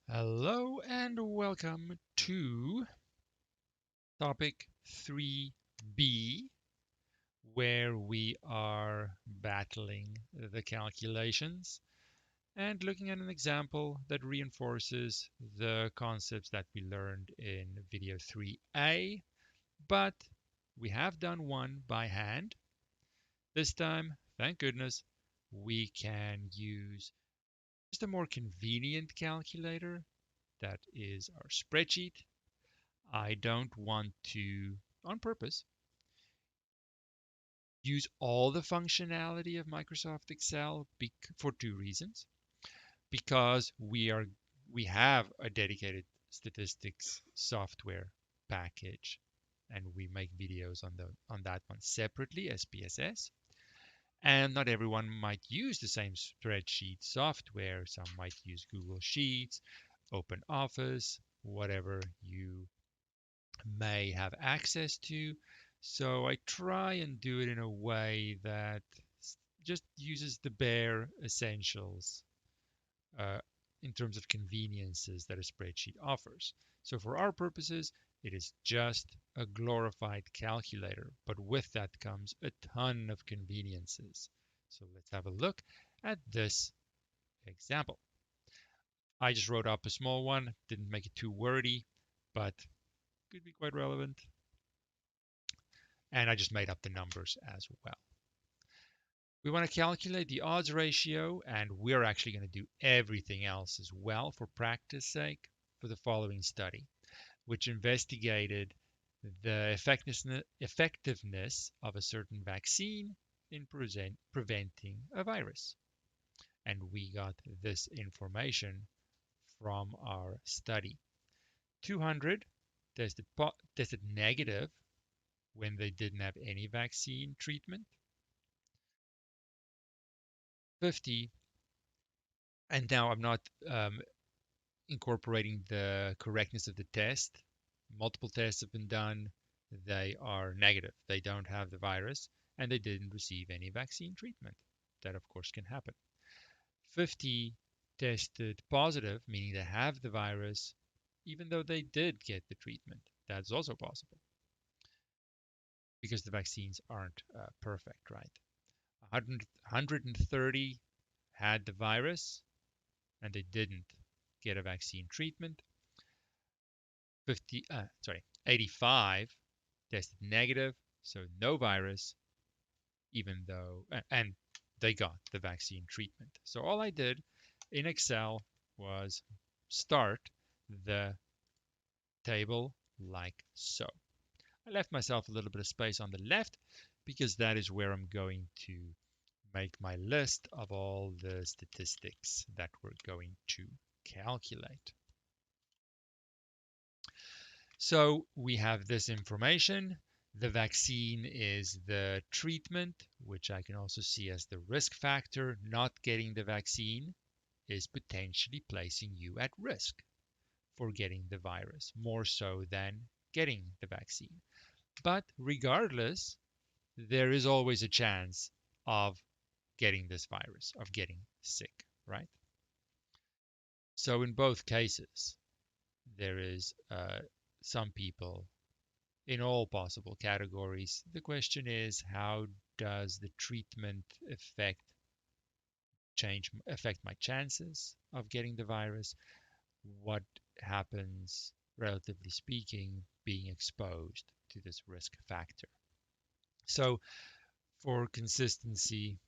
Hello and welcome to topic 3B, where we are battling the calculations and looking at an example that reinforces the concepts that we learned in video 3A, but we have done one by hand. This time, thank goodness, we can use just a more convenient calculator that is our spreadsheet. I don't want to, on purpose, use all the functionality of Microsoft Excel for two reasons. Because we have a dedicated statistics software package, and we make videos on that one separately, SPSS. And not everyone might use the same spreadsheet software. Some might use Google Sheets, Open Office, whatever you may have access to. So I try and do it in a way that just uses the bare essentials uh, in terms of conveniences that a spreadsheet offers. So for our purposes, it is just a glorified calculator, but with that comes a ton of conveniences. So let's have a look at this example. I just wrote up a small one, didn't make it too wordy, but could be quite relevant. And I just made up the numbers as well. We want to calculate the odds ratio, and we're actually going to do everything else as well for practice sake for the following study, which investigated the effectiveness of a certain vaccine in preventing a virus. And we got this information from our study. 200 tested negative when they didn't have any vaccine treatment. 50, and now I'm not incorporating the correctness of the test. Multiple tests have been done. They are negative. They don't have the virus, and they didn't receive any vaccine treatment. That, of course, can happen. 50 tested positive, meaning they have the virus, even though they did get the treatment. That's also possible because the vaccines aren't perfect, right? 130 had the virus and they didn't get a vaccine treatment. 85 tested negative, so no virus, even though, and they got the vaccine treatment. So all I did in Excel was start the table like so. I left myself a little bit of space on the left because that is where I'm going to make my list of all the statistics that we're going to calculate. So we have this information. The vaccine is the treatment, which I can also see as the risk factor. Not getting the vaccine is potentially placing you at risk for getting the virus, more so than getting the vaccine. But regardless, there is always a chance of getting this virus, of getting sick, right? So in both cases, there is some people in all possible categories. The question is, how does the treatment affect my chances of getting the virus? What happens, relatively speaking, being exposed to this risk factor? So for consistency,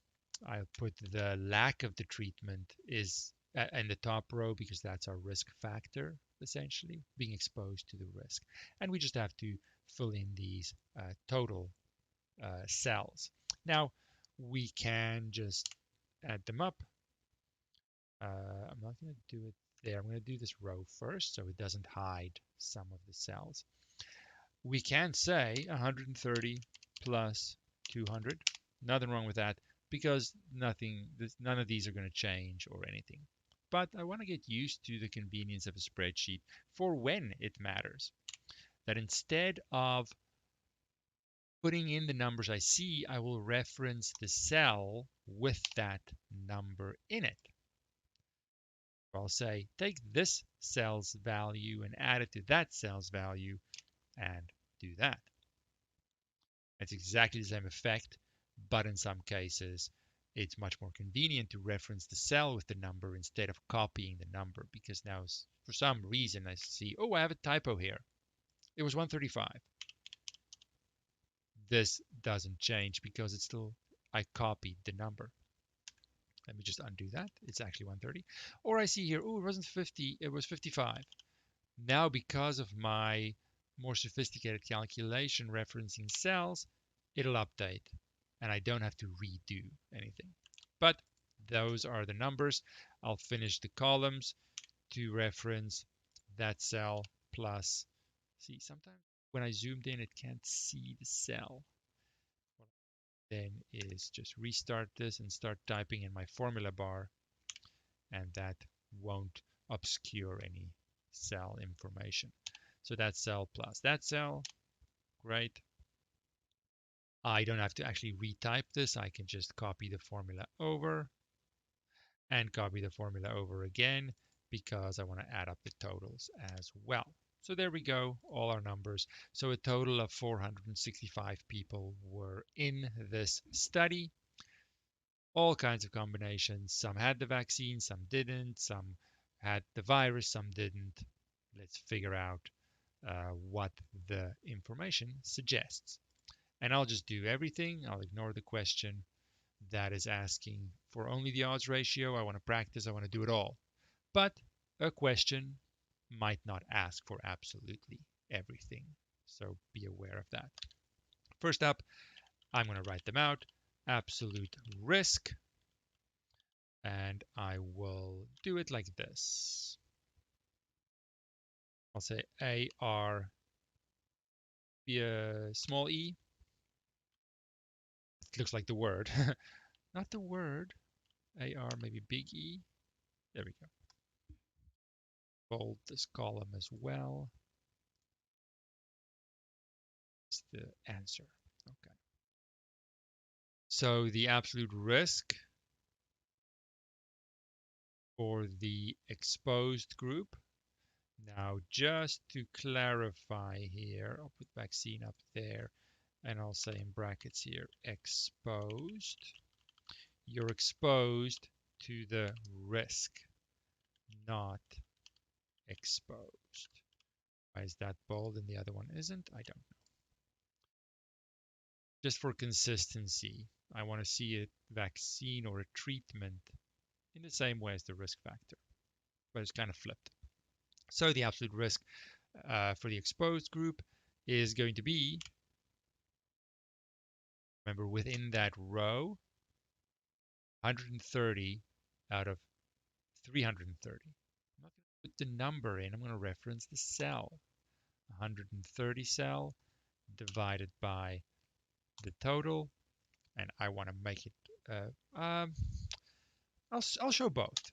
I'll put the lack of the treatment is in the top row because that's our risk factor, essentially, being exposed to the risk. And we just have to fill in these total cells. Now, we can just add them up. I'm not going to do it there. I'm going to do this row first so it doesn't hide some of the cells. We can say 130 plus 200. Nothing wrong with that because none of these are going to change or anything. But I want to get used to the convenience of a spreadsheet for when it matters. That instead of putting in the numbers I see, I will reference the cell with that number in it. I'll say, take this cell's value and add it to that cell's value and do that. It's exactly the same effect, but in some cases, it's much more convenient to reference the cell with the number instead of copying the number, because now for some reason I see, oh, I have a typo here. It was 135. This doesn't change because it's still, I copied the number. Let me just undo that. It's actually 130. Or I see here, oh, it wasn't 50, it was 55. Now, because of my more sophisticated calculation referencing cells, it'll update and I don't have to redo anything. But those are the numbers. I'll finish the columns to reference that cell plus. See, sometimes when I zoomed in, it can't see the cell. Then is just restart this and start typing in my formula bar, and that won't obscure any cell information. So that cell plus that cell, great. I don't have to actually retype this. I can just copy the formula over and copy the formula over again because I want to add up the totals as well. So there we go, all our numbers. So a total of 465 people were in this study. All kinds of combinations. Some had the vaccine, some didn't, some had the virus, some didn't. Let's figure out what the information suggests. And I'll just do everything. I'll ignore the question that is asking for only the odds ratio. I want to practice, I want to do it all. But a question might not ask for absolutely everything. So be aware of that. First up, I'm going to write them out. Absolute risk. And I will do it like this. I'll say AR be a small e. It looks like the word. Not the word. AR maybe big E. There we go. Bold this column as well. It's the answer. Okay. So the absolute risk for the exposed group. Now, just to clarify here, I'll put vaccine up there and I'll say in brackets here, exposed. You're exposed to the risk, not exposed. Why is that bold and the other one isn't? I don't know. Just for consistency, I want to see a vaccine or a treatment in the same way as the risk factor, but it's kind of flipped. So the absolute risk for the exposed group is going to be, remember, within that row, 130 out of 330. I'm not going to put the number in, I'm going to reference the cell. 130 cell divided by the total, and I want to make it, I'll show both.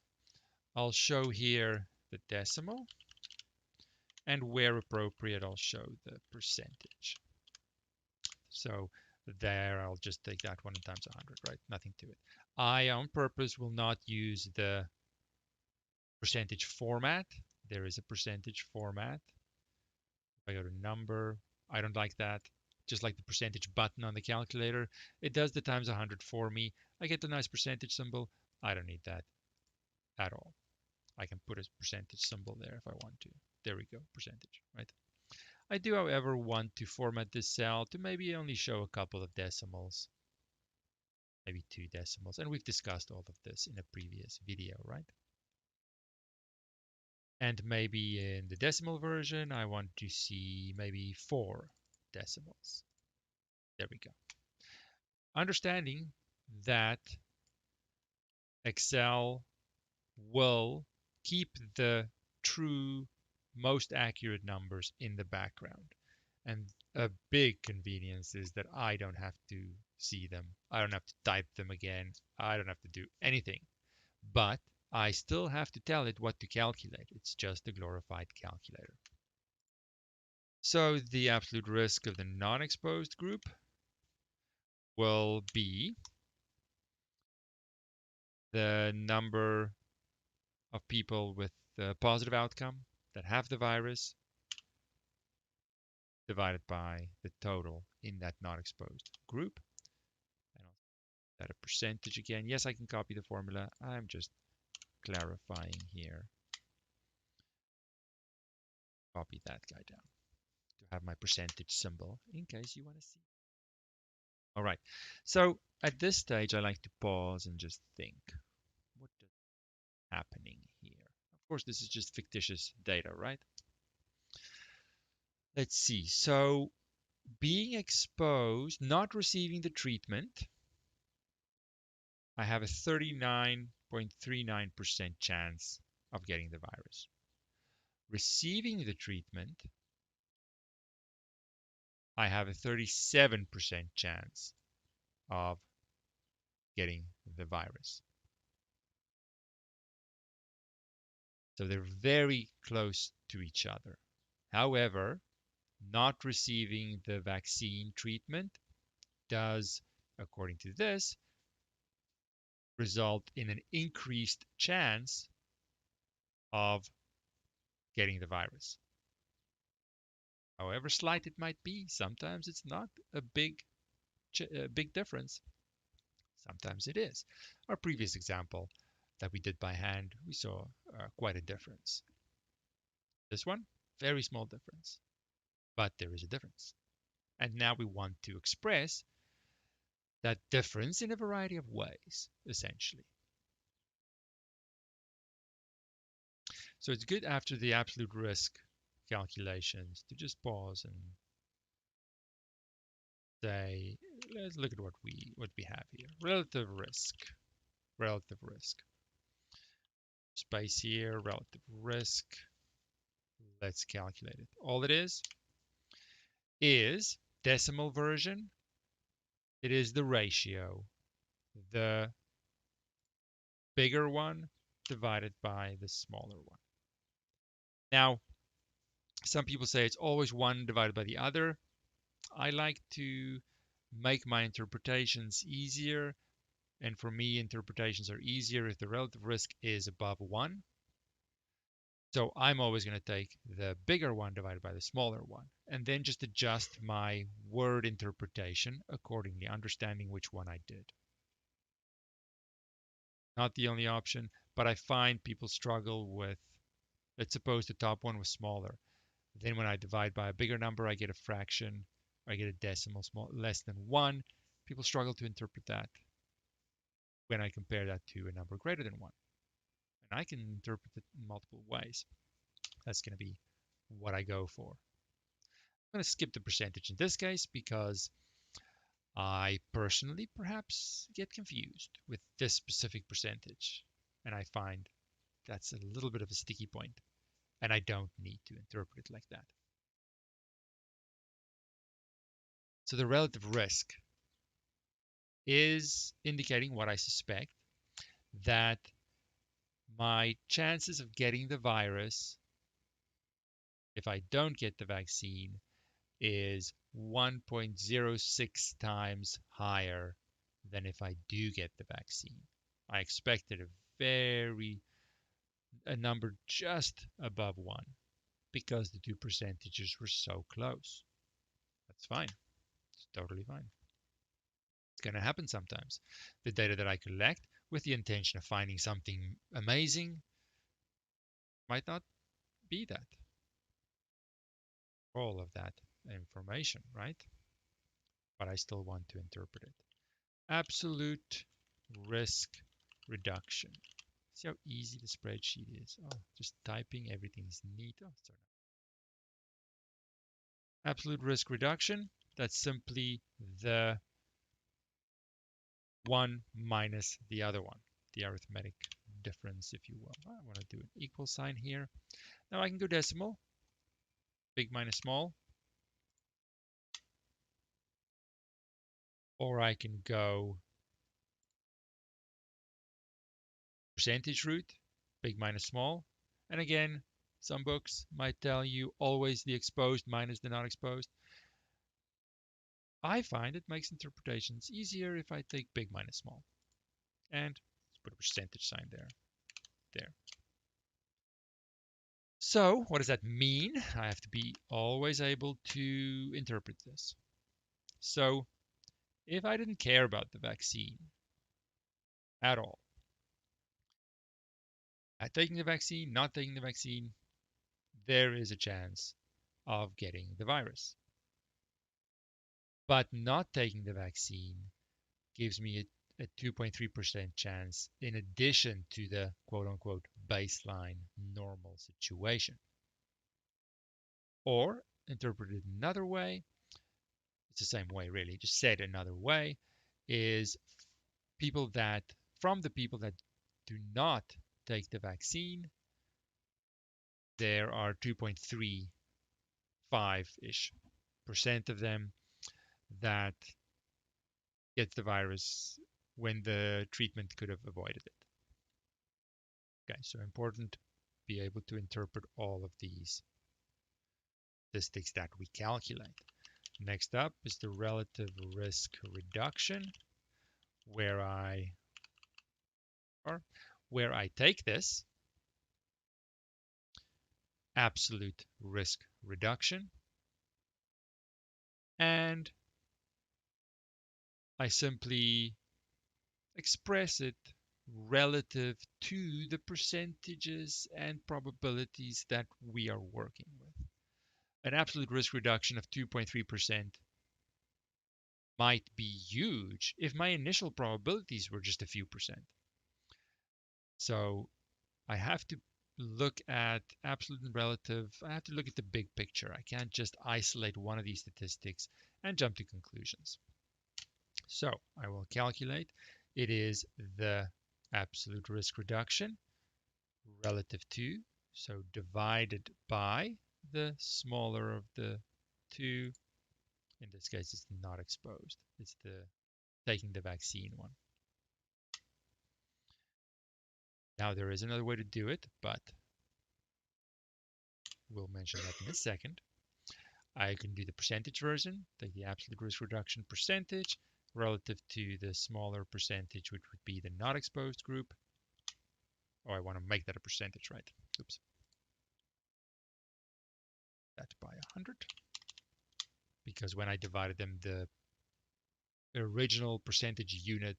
I'll show here the decimal, and where appropriate, I'll show the percentage. So there, I'll just take that one times 100, right? Nothing to it. I, on purpose, will not use the percentage format. There is a percentage format. If I go to number, I don't like that. Just like the percentage button on the calculator, it does the times 100 for me. I get the nice percentage symbol. I don't need that at all. I can put a percentage symbol there if I want to. There we go, percentage, right? I do, however, want to format this cell to maybe only show a couple of decimals, maybe 2 decimals, and we've discussed all of this in a previous video, right? And maybe in the decimal version, I want to see maybe 4 decimals. There we go. Understanding that Excel will keep the true, most accurate numbers in the background. And a big convenience is that I don't have to see them. I don't have to type them again. I don't have to do anything. But I still have to tell it what to calculate. It's just a glorified calculator. So the absolute risk of the non-exposed group will be the number of people with the positive outcome that have the virus divided by the total in that not exposed group. And I'll set a percentage again. Yes, I can copy the formula. I'm just clarifying here. Copy that guy down to have my percentage symbol in case you want to see. All right. So at this stage, I like to pause and just think, what is happening here? Of course, this is just fictitious data, right? Let's see. So being exposed, not receiving the treatment, I have a 39.39% chance of getting the virus. Receiving the treatment, I have a 37% chance of getting the virus. So they're very close to each other. However, not receiving the vaccine treatment does, according to this, result in an increased chance of getting the virus. However slight it might be, sometimes it's not a big difference. Sometimes it is. Our previous example that we did by hand, we saw quite a difference. This one, very small difference, but there is a difference. And now we want to express that difference in a variety of ways, essentially. So it's good after the absolute risk calculations to just pause and say, let's look at what we have here. Relative risk. Space here, relative risk. Let's calculate it. All it is decimal version. It is the ratio, the bigger one divided by the smaller one. Now, some people say it's always one divided by the other. I like to make my interpretations easier. And for me, interpretations are easier if the relative risk is above 1. So I'm always going to take the bigger one divided by the smaller one, and then just adjust my word interpretation accordingly, understanding which one I did. Not the only option, but I find people struggle with, let's suppose the top one was smaller. Then when I divide by a bigger number, I get a fraction, I get a decimal less than 1. People struggle to interpret that when I compare that to a number greater than 1. And I can interpret it in multiple ways. That's going to be what I go for. I'm going to skip the percentage in this case because I personally perhaps get confused with this specific percentage. And I find that's a little bit of a sticky point, and I don't need to interpret it like that. So the relative risk is indicating what I suspect, that my chances of getting the virus, if I don't get the vaccine, is 1.06 times higher than if I do get the vaccine. I expected a number just above 1 because the two percentages were so close. That's fine. It's totally fine. It's going to happen sometimes. The data that I collect with the intention of finding something amazing might not be that. All of that information, right? But I still want to interpret it. Absolute risk reduction. See how easy the spreadsheet is. Oh, just typing, everything's neat. Oh, sorry. Absolute risk reduction, that's simply the one minus the other one, the arithmetic difference, if you will. I want to do an equal sign here. Now I can go decimal, big minus small, or I can go percentage root, big minus small. And again, some books might tell you always the exposed minus the not exposed. I find it makes interpretations easier if I take big minus small. And let's put a percentage sign there. So what does that mean? I have to be always able to interpret this. So if I didn't care about the vaccine at all, at taking the vaccine, not taking the vaccine, there is a chance of getting the virus. But not taking the vaccine gives me a 2.3% chance in addition to the quote unquote baseline normal situation. Or, interpreted another way, it's the same way really, just said another way, is people that, from the people that do not take the vaccine, there are 2.35-ish percent of them that get the virus when the treatment could have avoided it. Okay, so important to be able to interpret all of these statistics that we calculate. Next up is the relative risk reduction, where I take this absolute risk reduction and I simply express it relative to the percentages and probabilities that we are working with. An absolute risk reduction of 2.3% might be huge if my initial probabilities were just a few percent. So I have to look at absolute and relative. I have to look at the big picture. I can't just isolate one of these statistics and jump to conclusions. So I will calculate. It is the absolute risk reduction relative to, so divided by the smaller of the two. In this case, it's not exposed. It's the taking the vaccine one. Now there is another way to do it, but we'll mention that in a second. I can do the percentage version, take the absolute risk reduction percentage relative to the smaller percentage, which would be the not exposed group. Oh, I want to make that a percentage, right? Oops. That by 100. Because when I divided them, the original percentage unit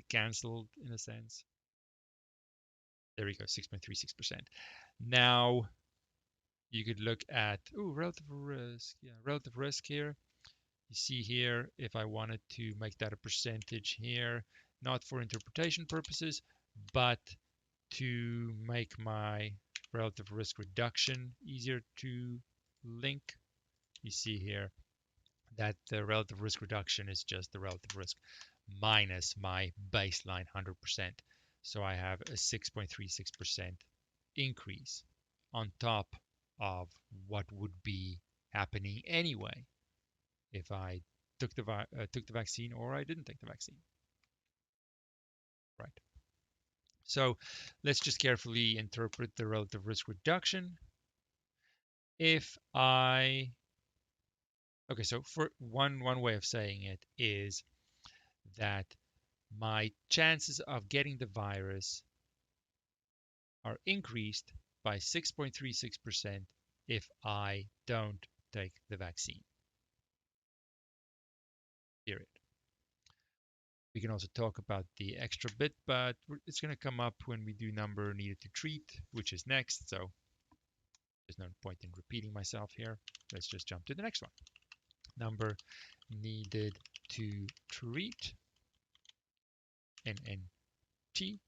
canceled in a sense. There we go, 6.36%. Now you could look at, relative risk. Yeah, relative risk here. You see here, if I wanted to make that a percentage here, not for interpretation purposes, but to make my relative risk reduction easier to link, you see here that the relative risk reduction is just the relative risk minus my baseline 100%. So I have a 6.36% increase on top of what would be happening anyway if I took the vaccine or I didn't take the vaccine. Right. So let's just carefully interpret the relative risk reduction. If I Okay, so for one way of saying it is that my chances of getting the virus are increased by 6.36% if I don't take the vaccine. Period. We can also talk about the extra bit, but it's going to come up when we do number needed to treat, which is next. So there's no point in repeating myself here. Let's just jump to the next one. Number needed to treat, NNT.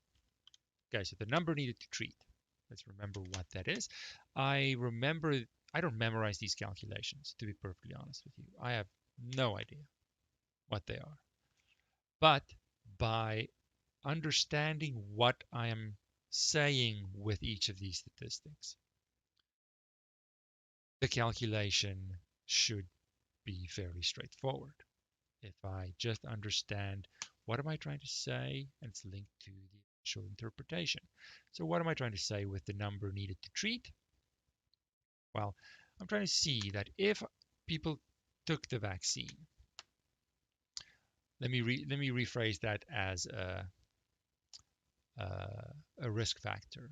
Okay, so the number needed to treat. Let's remember what that is. I don't memorize these calculations, to be perfectly honest with you. I have no idea what they are. But by understanding what I am saying with each of these statistics, the calculation should be fairly straightforward. If I just understand what am I trying to say, and it's linked to the initial interpretation. So what am I trying to say with the number needed to treat? Well, I'm trying to see that if people took the vaccine, let me rephrase that as a risk factor.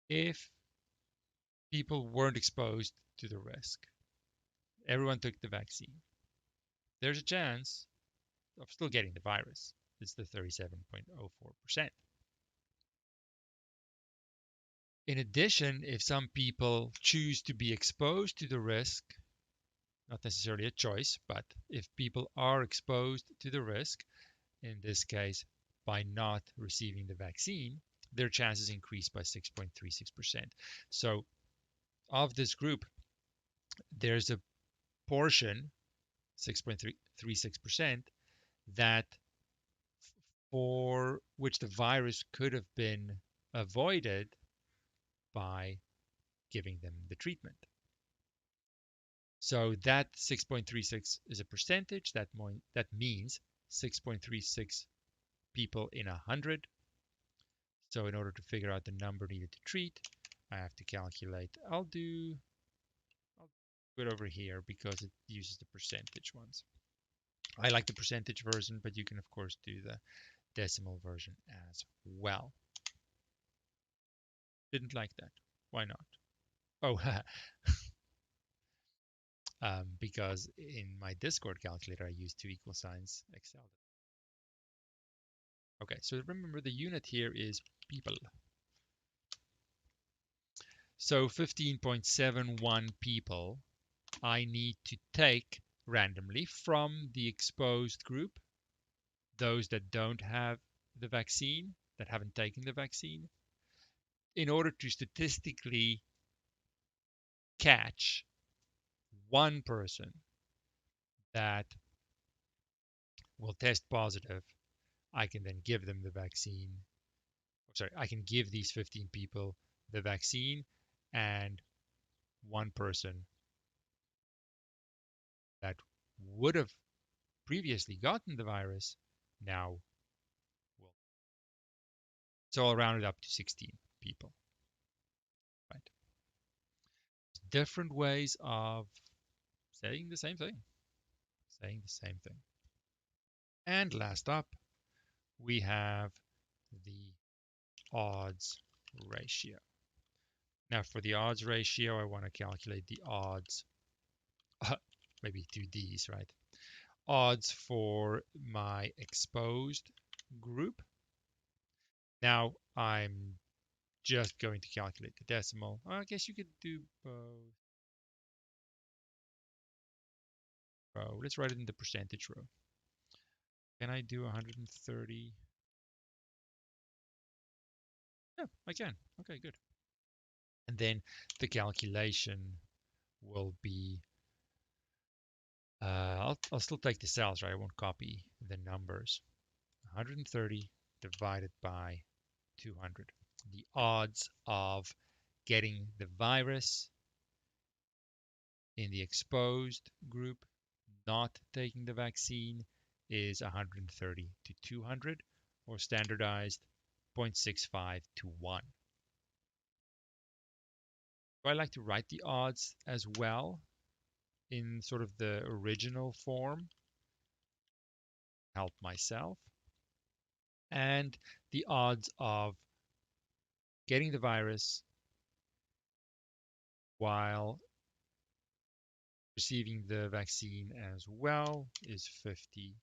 If people weren't exposed to the risk, everyone took the vaccine, there's a chance of still getting the virus. It's the 37.04%. In addition, if some people choose to be exposed to the risk, not necessarily a choice, but if people are exposed to the risk, in this case by not receiving the vaccine, their chances increase by 6.36%. So of this group, there's a portion, 6.36%, that for which the virus could have been avoided by giving them the treatment. So that 6.36 is a percentage. That means 6.36 people in 100. So in order to figure out the number needed to treat, I have to calculate. I'll do it over here because it uses the percentage ones. I like the percentage version, but you can of course do the decimal version as well. Didn't like that. Why not? Oh, because in my Discord calculator, I use two equal signs Excel. Okay, so remember the unit here is people. So 15.71 people I need to take randomly from the exposed group, those that don't have the vaccine, that haven't taken the vaccine, in order to statistically catch one person that will test positive. I can then give them the vaccine. Sorry, I can give these 15 people the vaccine, and one person that would have previously gotten the virus now will. So I'll round it up to 16 people. Right? Different ways of saying the same thing. Saying the same thing. And last up, we have the odds ratio. Now for the odds ratio, I want to calculate the odds, maybe two D's, right? Odds for my exposed group. Now I'm just going to calculate the decimal. I guess you could do both. Oh, let's write it in the percentage row. Can I do 130? Yeah, I can. Okay, good. And then the calculation will be, I'll still take the cells, right? I won't copy the numbers. 130 divided by 200. The odds of getting the virus in the exposed group not taking the vaccine is 130 to 200, or standardized 0.65 to 1. So I like to write the odds as well in sort of the original form, help myself, and the odds of getting the virus while receiving the vaccine as well is 50/85.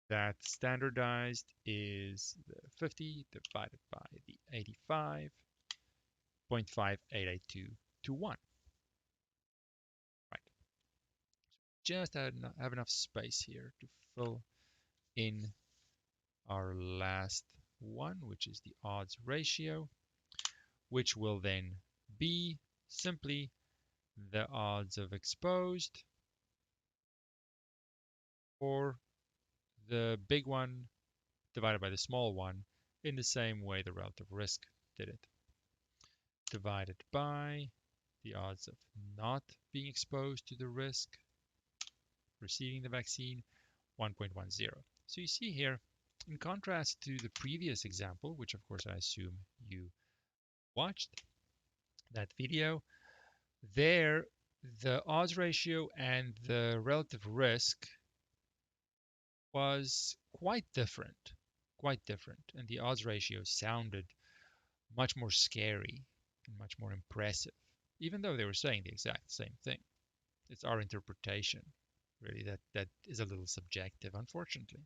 That standardized is the 50 divided by the 85, 0.5882 to 1. Right. Just have enough space here to fill in our last one, which is the odds ratio, which will then be simply the odds of exposed, or the big one divided by the small one in the same way the relative risk did it, divided by the odds of not being exposed to the risk, receiving the vaccine, 1.10. So you see here, in contrast to the previous example, which of course I assume you watched that video, there the odds ratio and the relative risk was quite different. quite different, and the odds ratio sounded much more scary and much more impressive, even though they were saying the exact same thing. It's our interpretation, really, that is a little subjective, unfortunately.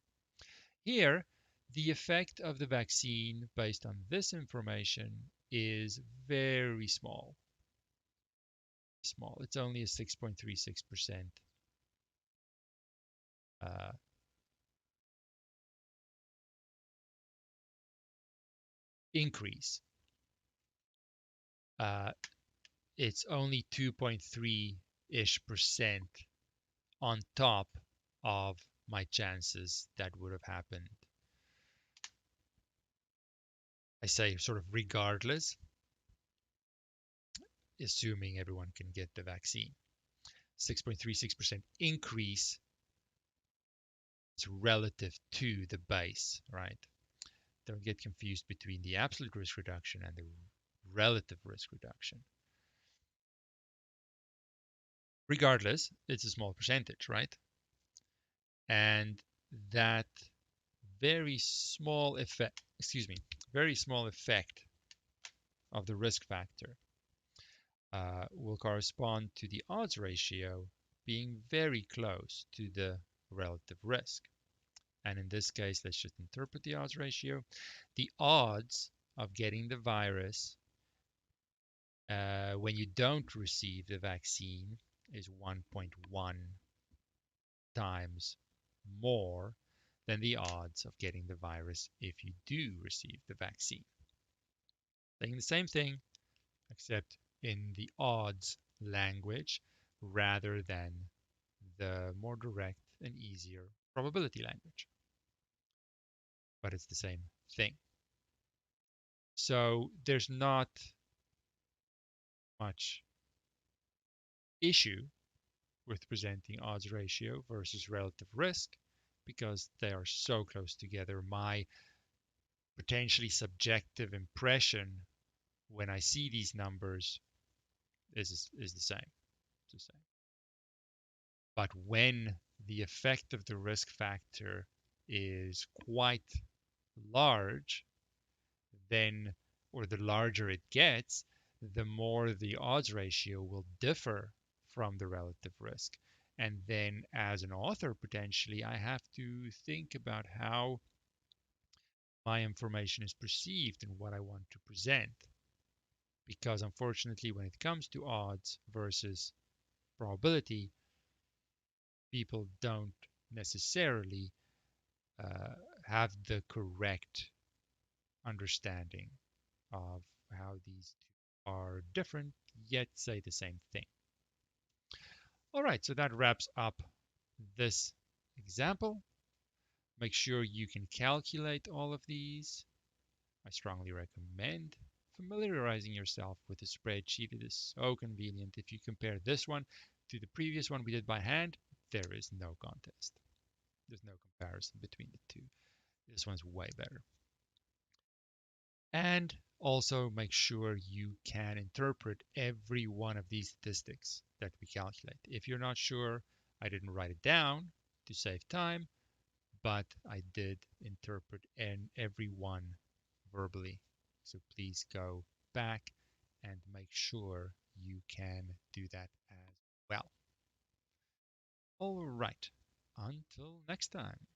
Here, the effect of the vaccine based on this information is very small. Small. It's only a 6.36% uh, increase. Uh, it's only 2.3-ish% on top of my chances that would have happened. I say sort of regardless, assuming everyone can get the vaccine. 6.36% increase is relative to the base, right? Don't get confused between the absolute risk reduction and the relative risk reduction. Regardless, it's a small percentage, right? And that very small effect, very small effect of the risk factor will correspond to the odds ratio being very close to the relative risk. And in this case, let's just interpret the odds ratio. The odds of getting the virus when you don't receive the vaccine is 1.1 times more than the odds of getting the virus if you do receive the vaccine. Saying the same thing, except in the odds language rather than the more direct and easier probability language. But it's the same thing. So there's not much issue with presenting odds ratio versus relative risk because they are so close together. My potentially subjective impression when I see these numbers is the same. It's the same. But when the effect of the risk factor is quite large, then, or the larger it gets, the more the odds ratio will differ from the relative risk. And then, as an author, potentially, I have to think about how my information is perceived and what I want to present. Because unfortunately, when it comes to odds versus probability, people don't necessarily uh, have the correct understanding of how these two are different, yet say the same thing. All right, so that wraps up this example. Make sure you can calculate all of these. I strongly recommend familiarizing yourself with the spreadsheet. It is so convenient. If you compare this one to the previous one we did by hand, there is no contest. There's no comparison between the two. This one's way better. And also make sure you can interpret every one of these statistics that we calculate. If you're not sure, I didn't write it down to save time, but I did interpret every one verbally. So please go back and make sure you can do that as well. All right, until next time.